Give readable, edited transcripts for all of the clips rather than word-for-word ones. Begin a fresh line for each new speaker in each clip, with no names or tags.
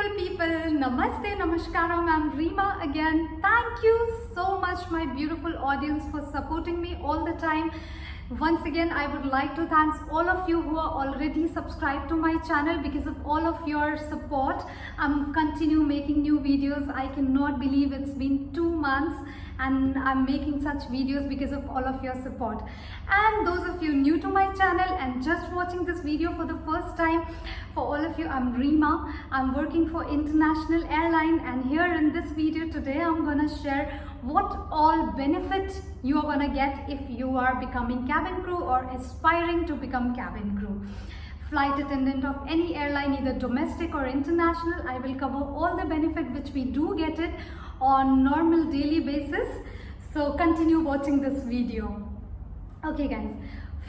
beautiful people, namaste, namaskaram. I'm Reema again. Thank you so much, my beautiful audience, for supporting me all the time. Once again, I would like to thank all of you who are already subscribed to my channel. Because of all of your support, I'm continue making new videos. I cannot believe it's been 2 months and I'm making such videos because of all of your support. And those of you new to my channel and just watching this video for the first time, for all of you, I'm Reema. I'm working for International Airline, and here in this video today I'm gonna share what all benefits you are gonna get if you are becoming cabin crew or aspiring to become cabin crew. Flight attendant of any airline, either domestic or international. I will cover all the benefit which we do get it on normal daily basis. So continue watching this video. Okay guys,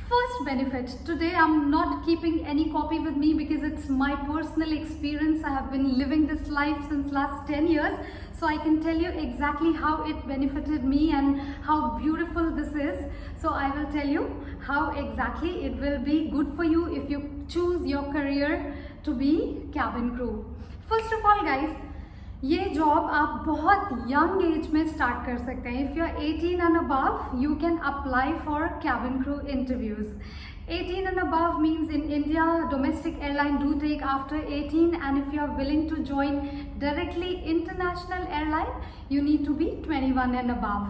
first benefit. Today I'm not keeping any copy with me because it's my personal experience. I have been living this life since last 10 years. So I can tell you exactly how it benefited me and how beautiful this is. So I will tell you how exactly it will be good for you if you choose your career to be cabin crew. First of all guys, ये job आप बहुत young age में start कर सकते हैं. If you are 18 and above, you can apply for cabin crew interviews. 18 and above means in India, domestic airline do take after 18, and if you are willing to join directly international airline, you need to be 21 and above.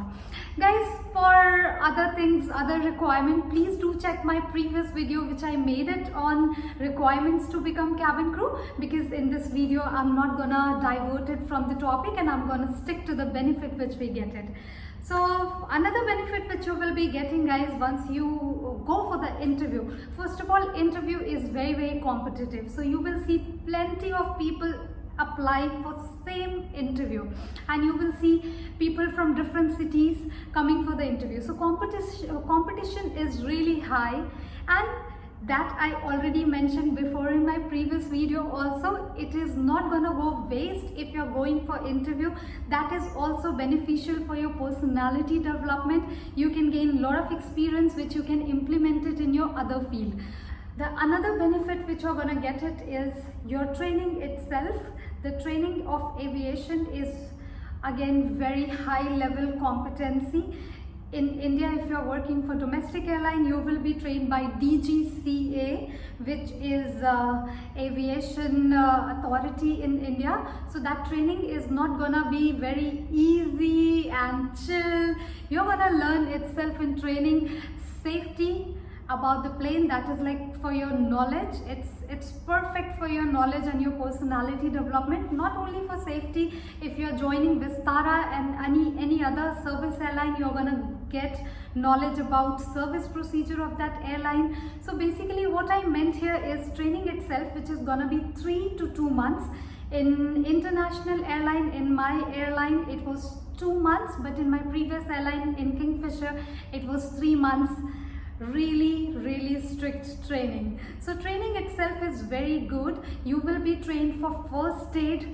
Guys, for other things, other requirement, please do check my previous video which I made it on requirements to become cabin crew, because in this video I'm not gonna divert it from the topic and I'm gonna stick to the benefit which we get it. So another benefit which you will be getting guys once you go for the interview. First of all, interview is very competitive. So you will see plenty of people applying for same interview, and you will see people from different cities coming for the interview. So competition is really high, and that I already mentioned before in my previous video also. It is not gonna go waste if you're going for interview. That is also beneficial for your personality development. You can gain a lot of experience which you can implement it in your other field. The another benefit which you're gonna get it is your training itself. The training of aviation is again very high level competency. In India, if you are working for domestic airline, you will be trained by DGCA, which is aviation authority in India. So that training is not gonna be very easy and chill. You're gonna learn itself in training safety about the plane. That is like for your knowledge. It's perfect for your knowledge and your personality development. Not only for safety. If you're joining Vistara and any other service airline, you're gonna get knowledge about service procedure of that airline. So basically what I meant here is training itself, which is gonna be 3 to 2 months. In international airline, in my airline, it was 2 months, but in my previous airline in Kingfisher, it was 3 months. Really strict training. So training itself is very good. You will be trained for first aid.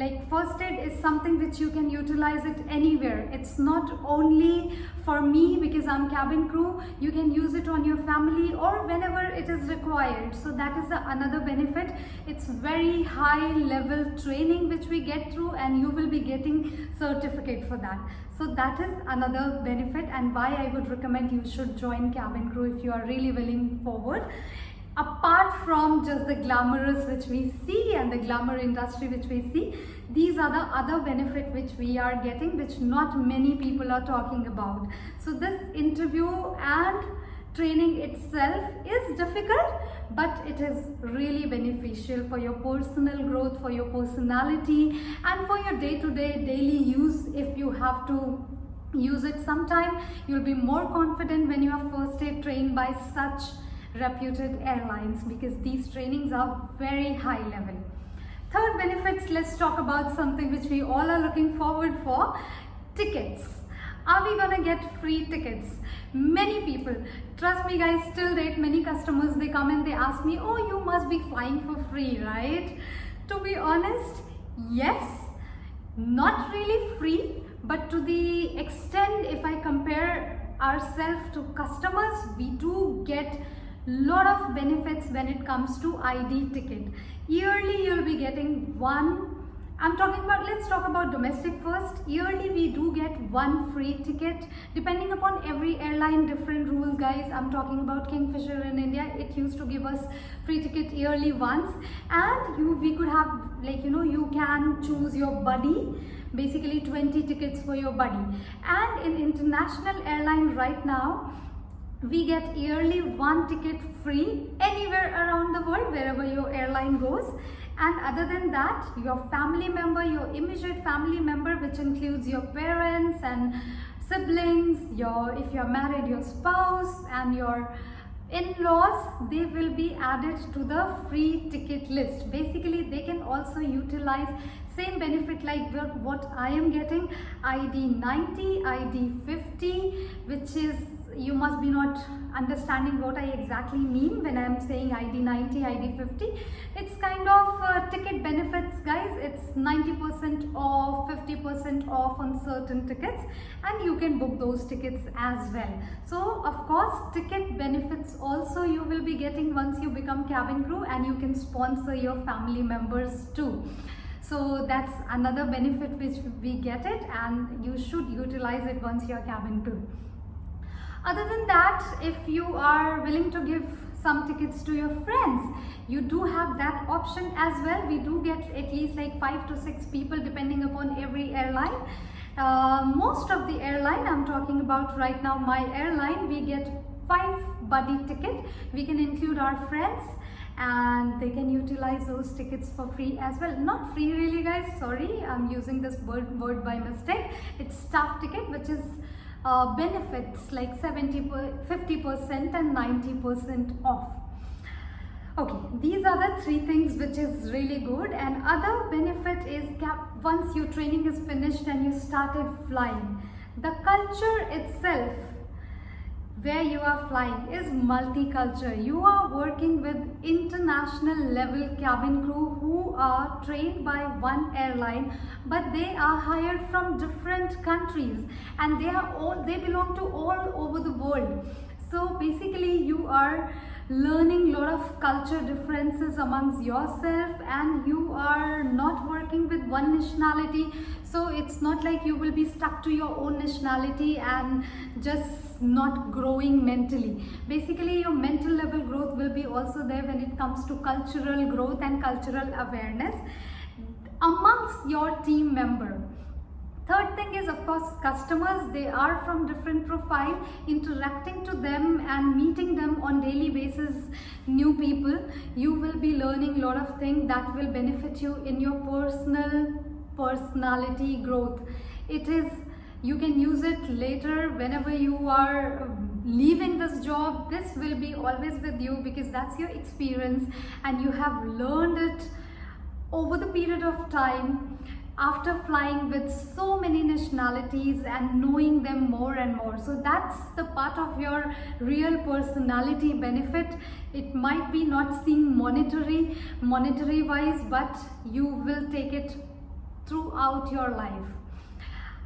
Like first aid is something which you can utilize it anywhere. It's not only for me because I'm cabin crew. You can use it on your family or whenever it is required. So that is another benefit. It's very high level training which we get through, and you will be getting certificate for that. So that is another benefit, and why I would recommend you should join cabin crew if you are really willing forward. Apart from just the glamorous which we see and the glamour industry which we see, these are the other benefit which we are getting, which not many people are talking about. So this interview and training itself is difficult, but it is really beneficial for your personal growth, for your personality, and for your day-to-day daily use. If you have to use it sometime, you'll be more confident when you are first aid trained by such reputed airlines, because these trainings are very high level. Third benefits, let's talk about something which we all are looking forward for. Tickets. Are we gonna get free tickets? Many people, trust me guys, till date many customers, they come and they ask me, oh, you must be flying for free, right? To be honest, yes, not really free, but to the extent if I compare ourselves to customers, we do get lot of benefits when it comes to ID ticket. Yearly you'll be getting one. Let's talk about domestic first. Yearly we do get one free ticket. Depending upon every airline, different rules, guys. I'm talking about Kingfisher in India. It used to give us free ticket yearly once. And we could have, like, you can choose your buddy. Basically 20 tickets for your buddy. And in international airline right now, we get yearly one ticket free anywhere around the world, wherever your airline goes. And other than that, your family member, your immediate family member, which includes your parents and siblings, if you're married, your spouse and your in-laws, they will be added to the free ticket list. Basically they can also utilize same benefit like what I am getting, ID 90, ID 50, which is, you must be not understanding what I exactly mean when I am saying ID 90, ID 50. It's kind of ticket benefits, guys. It's 90% off, 50% off on certain tickets, and you can book those tickets as well. So of course ticket benefits also you will be getting once you become cabin crew, and you can sponsor your family members too. So that's another benefit which we get it, and you should utilize it once you're cabin crew. Other than that, if you are willing to give some tickets to your friends, you do have that option as well. We do get at least like 5 to 6 people depending upon every airline. Most of the airline I'm talking about right now, my airline, we get 5 buddy ticket. We can include our friends and they can utilize those tickets for free as well. Not free really, guys, sorry, I'm using this word by mistake. It's staff ticket, which is benefits like 50% and 90% off. Okay, these are the 3 things which is really good. And other benefit is once your training is finished and you started flying, the culture itself where you are flying is multicultural. You are working with international level cabin crew who are trained by one airline, but they are hired from different countries, and they belong to all over the world. So basically you are learning a lot of culture differences amongst yourself, and you are not working with one nationality. So it's not like you will be stuck to your own nationality and just not growing mentally. Basically your mental level growth will be also there when it comes to cultural growth and cultural awareness amongst your team member. Third thing is, of course, customers. They are from different profile. Interacting to them and meeting them on daily basis, new people, you will be learning a lot of things that will benefit you in your personality growth. You can use it later whenever you are leaving this job. This will be always with you because that's your experience and you have learned it over the period of time after flying with so many nationalities and knowing them more and more. So that's the part of your real personality benefit. It might be not seen monetary wise, but you will take it throughout your life.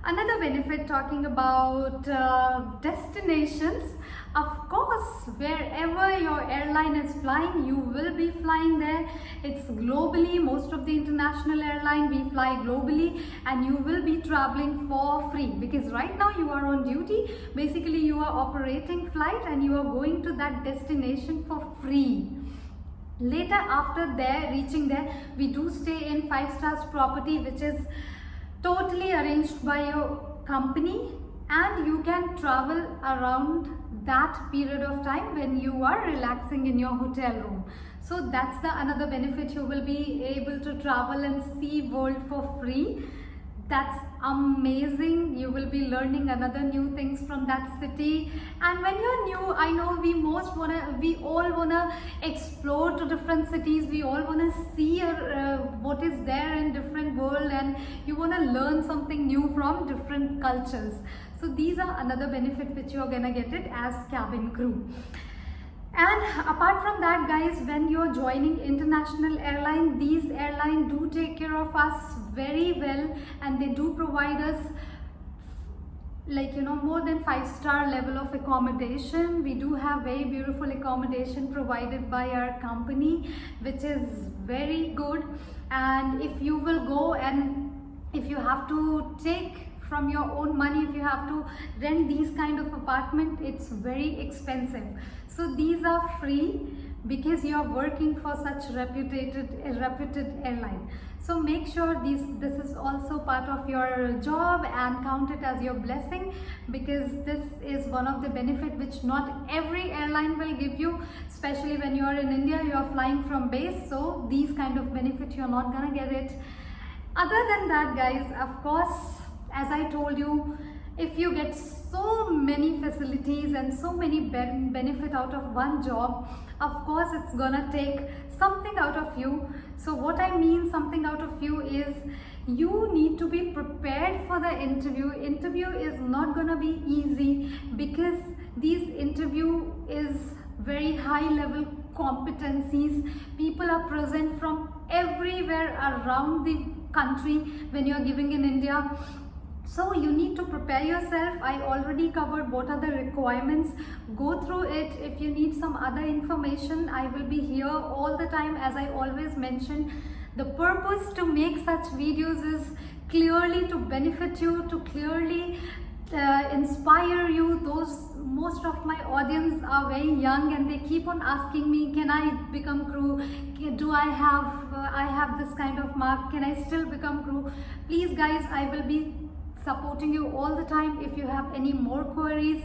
Another benefit, talking about destinations, of course, wherever your airline is flying, you will be flying there. It's globally. Most of the international airline, we fly globally, and you will be traveling for free because right now you are on duty. Basically you are operating flight and you are going to that destination for free. Later, after reaching there, we do stay in 5 stars property, which is totally arranged by your company, and you can travel around that period of time when you are relaxing in your hotel room. So that's another benefit. You will be able to travel and see world for free. That's amazing. You will be learning another new things from that city. And when you're new, I know we all wanna explore to different cities. We all wanna see what is there in different world, and you wanna learn something new from different cultures. So these are another benefit which you are gonna get it as cabin crew. And apart from that, guys, when you're joining international airline, these airlines do take care of us very well, and they do provide us like, you know, more than 5-star level of accommodation. We do have very beautiful accommodation provided by our company, which is very good. And if you will go, and if you have to take from your own money, if you have to rent these kind of apartment, it's very expensive. So these are free because you are working for such reputed airline. So make sure this is also part of your job and count it as your blessing, because this is one of the benefit which not every airline will give you, especially when you are in India, you are flying from base. So these kind of benefit, you're not gonna get it. Other than that, guys, of course, as I told you, if you get so many facilities and so many benefit out of one job, of course it's gonna take something out of you. So what I mean something out of you is, you need to be prepared for the interview. Interview is not gonna be easy, because these interview is very high level competencies. People are present from everywhere around the country when you are giving in India. So you need to prepare yourself. I already covered what are the requirements. Go through it. If you need some other information, I will be here all the time. As I always mention, the purpose to make such videos is clearly to benefit you, to clearly inspire you. Most of my audience are very young and they keep on asking me, can I become crew? Do I have this kind of mark? Can I still become crew? Please guys, I will be supporting you all the time. If you have any more queries,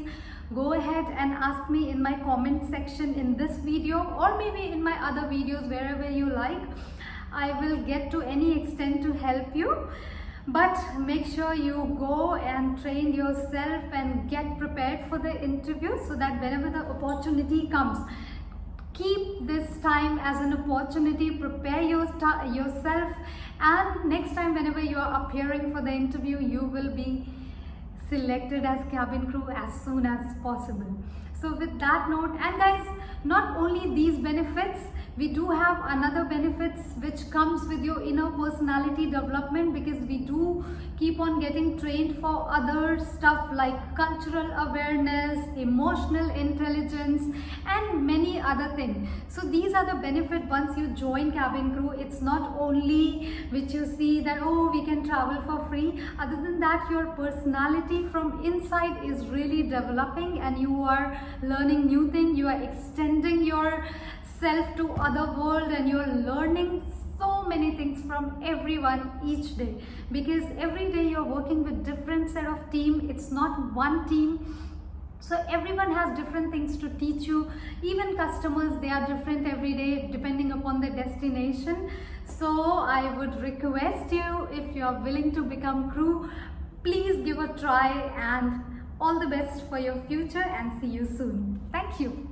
go ahead and ask me in my comment section in this video, or maybe in my other videos, wherever you like. I will get to any extent to help you. But make sure you go and train yourself and get prepared for the interview, so that whenever the opportunity comes, keep this time as an opportunity. Prepare yourself, and next time whenever you are appearing for the interview, you will be selected as cabin crew as soon as possible. So with that note, and guys, not only these benefits, we do have another benefits which comes with your inner personality development, because we do keep on getting trained for other stuff like cultural awareness, emotional intelligence, and many other things. So these are the benefits once you join cabin crew. It's not only which you see that, oh, we can travel for free. Other than that, your personality from inside is really developing, and you are learning new things. You are extending your self to other world, and you're learning so many things from everyone each day, because every day you're working with different set of team. It's not one team, so everyone has different things to teach you. Even customers, they are different every day depending upon the destination. So I would request you, if you are willing to become crew, please give a try, and all the best for your future, and see you soon. Thank you.